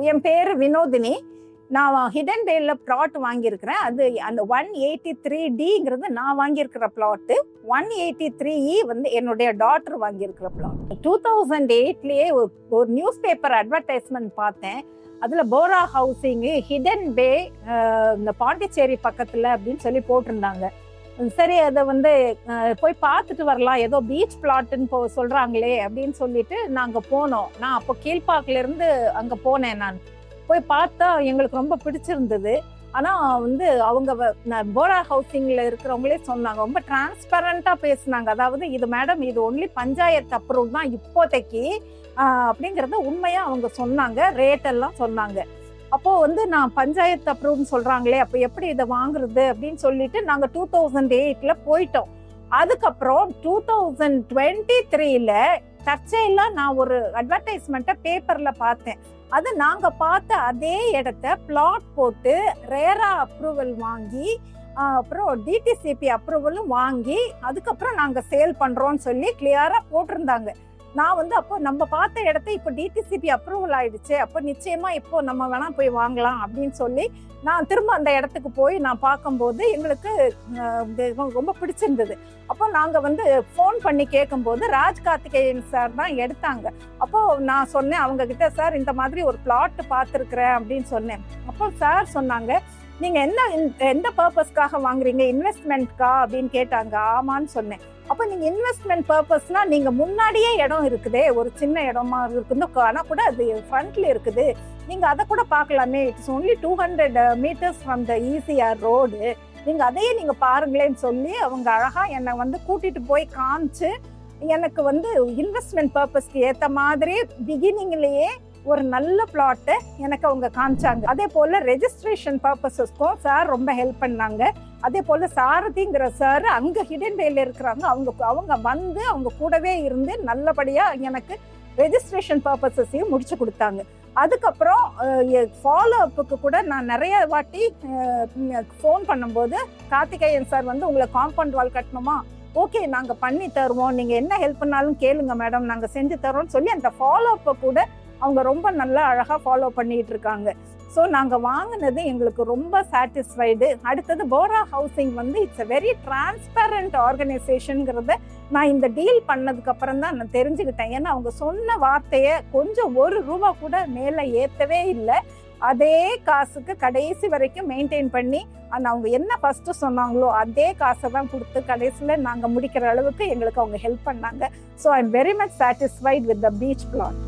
என் பேர் வினோதினி. நான் ஹிடன் பேல பிளாட் வாங்கியிருக்கிறேன். அது அந்த 183D நான் வாங்கியிருக்கிற பிளாட்டு. 183E என்னுடைய டாட்டர் வாங்கியிருக்கிற பிளாட். 2008லயே ஒரு நியூஸ் பேப்பர் அட்வர்டைஸ்மெண்ட் பார்த்தேன். அதில் போரா ஹவுசிங் ஹிடன் பே இந்த பாண்டிச்சேரி பக்கத்தில் அப்படின்னு சொல்லி போட்டிருந்தாங்க. சரி, அதை போய் பார்த்துட்டு வரலாம், ஏதோ பீச் பிளாட்டுன்னு சொல்கிறாங்களே அப்படின்னு சொல்லிட்டு நாங்கள் போனோம். நான் அப்போ கீழ்பாக்கிலேருந்து அங்கே போனேன். நான் போய் பார்த்தா எங்களுக்கு ரொம்ப பிடிச்சிருந்தது. ஆனால் அவங்க போரா ஹவுசிங்கில் இருக்கிறவங்களே சொன்னாங்க, ரொம்ப டிரான்ஸ்பரண்ட்டாக பேசுனாங்க. அதாவது இது மேடம், இது ஒன்லி பஞ்சாயத்து அப்ரூவ் தான் இப்போதைக்கு அப்படிங்கிறத உண்மையாக அவங்க சொன்னாங்க. ரேட்டெல்லாம் சொன்னாங்க. அப்போது நான் பஞ்சாயத்து அப்ரூவ்னு சொல்கிறாங்களே, அப்போ எப்படி இதை வாங்குறது அப்படின்னு சொல்லிட்டு நாங்கள் 2008 போயிட்டோம். அதுக்கப்புறம் 2023 தற்செயலாக நான் ஒரு அட்வர்டைஸ்மெண்ட்டை பேப்பரில் பார்த்தேன். அது நாங்கள் பார்த்த அதே இடத்த பிளாட் போட்டு ரேரா அப்ரூவல் வாங்கி அப்புறம் டிடிசிபி அப்ரூவலும் வாங்கி அதுக்கப்புறம் நாங்கள் சேல் பண்ணுறோன்னு சொல்லி கிளியராக போட்டிருந்தாங்க. நான் அப்போ நம்ம பார்த்த இடத்த இப்போ டிடிசிபி அப்ரூவல் ஆயிடுச்சு, அப்போ நிச்சயமா இப்போ நம்ம வேணா போய் வாங்கலாம் அப்படின்னு சொல்லி நான் திரும்ப அந்த இடத்துக்கு போய் நான் பார்க்கும்போது எங்களுக்கு ரொம்ப பிடிச்சிருந்தது. அப்போ நாங்கள் ஃபோன் பண்ணி கேட்கும்போது ராஜ் கார்த்திகேயன் சார் தான் எடுத்தாங்க. அப்போ நான் சொன்னேன் அவங்க கிட்ட, சார் இந்த மாதிரி ஒரு பிளாட் பார்த்துருக்குறேன் அப்படின்னு சொன்னேன். அப்போ சார் சொன்னாங்க, நீங்க எந்த பர்பஸ்க்காக வாங்குறீங்க, இன்வெஸ்ட்மெண்ட்கா அப்படின்னு கேட்டாங்க. ஆமான்னு சொன்னேன். அப்போ நீங்க இன்வெஸ்ட்மெண்ட் பர்பஸ்னா நீங்க முன்னாடியே இடம் இருக்குதே, ஒரு சின்ன இடமா இருக்குது, ஆனால் கூட அது ஃப்ரண்ட்ல இருக்குது, நீங்க அதை கூட பார்க்கலாமே. It's only 200 meters from the ECR road, நீங்க அதையே நீங்க பாருங்களேன்னு சொல்லி அவங்க அழகா என்னை கூட்டிட்டு போய் காமிச்சு எனக்கு இன்வெஸ்ட்மெண்ட் பர்பஸ்க்கு ஏற்ற மாதிரி பிகினிங்லேயே ஒரு நல்ல பிளாட்டை எனக்கு அவங்க காமிச்சாங்க. அதே போல் ரெஜிஸ்ட்ரேஷன் பர்பஸஸ்க்கும் சார் ரொம்ப ஹெல்ப் பண்ணாங்க. அதே போல் சாரதிங்கிற சார் அங்கே ஹிடன் பேல இருக்கிறாங்க. அவங்க அவங்க கூடவே இருந்து நல்லபடியாக எனக்கு ரெஜிஸ்ட்ரேஷன் பர்பஸஸையும் முடிச்சு கொடுத்தாங்க. அதுக்கப்புறம் ஃபாலோ அப்புக்கு கூட நான் நிறைய வாட்டி ஃபோன் பண்ணும்போது கார்த்திகேயன் சார் உங்களை காம்பவுண்ட் வால் கட்டணுமா, ஓகே நாங்கள் பண்ணி தருவோம், நீங்கள் என்ன ஹெல்ப் பண்ணாலும் கேளுங்க மேடம், நாங்கள் செஞ்சு தரோம்னு சொல்லி அந்த ஃபாலோ அப்பை கூட அவங்க ரொம்ப நல்லா அழகாக ஃபாலோ பண்ணிட்டு இருக்காங்க. ஸோ நாங்கள் வாங்கினது எங்களுக்கு ரொம்ப சாட்டிஸ்ஃபைடு. அடுத்தது Bora housing it's a very transparent ஆர்கனைசேஷனுங்கிறத நான் இந்த டீல் பண்ணதுக்கு அப்புறம் தான் நான் தெரிஞ்சுக்கிட்டேன். ஏன்னா அவங்க சொன்ன வார்த்தையை கொஞ்சம் ₹1 கூட மேலே ஏற்றவே இல்லை. அதே காசுக்கு கடைசி வரைக்கும் மெயின்டைன் பண்ணி அவங்க என்ன ஃபர்ஸ்ட் சொன்னாங்களோ அதே காசை தான் கொடுத்து கடைசியில் நாங்கள் முடிக்கிற அளவுக்கு எங்களுக்கு அவங்க ஹெல்ப் பண்ணாங்க. So I am very much satisfied with the beach plot.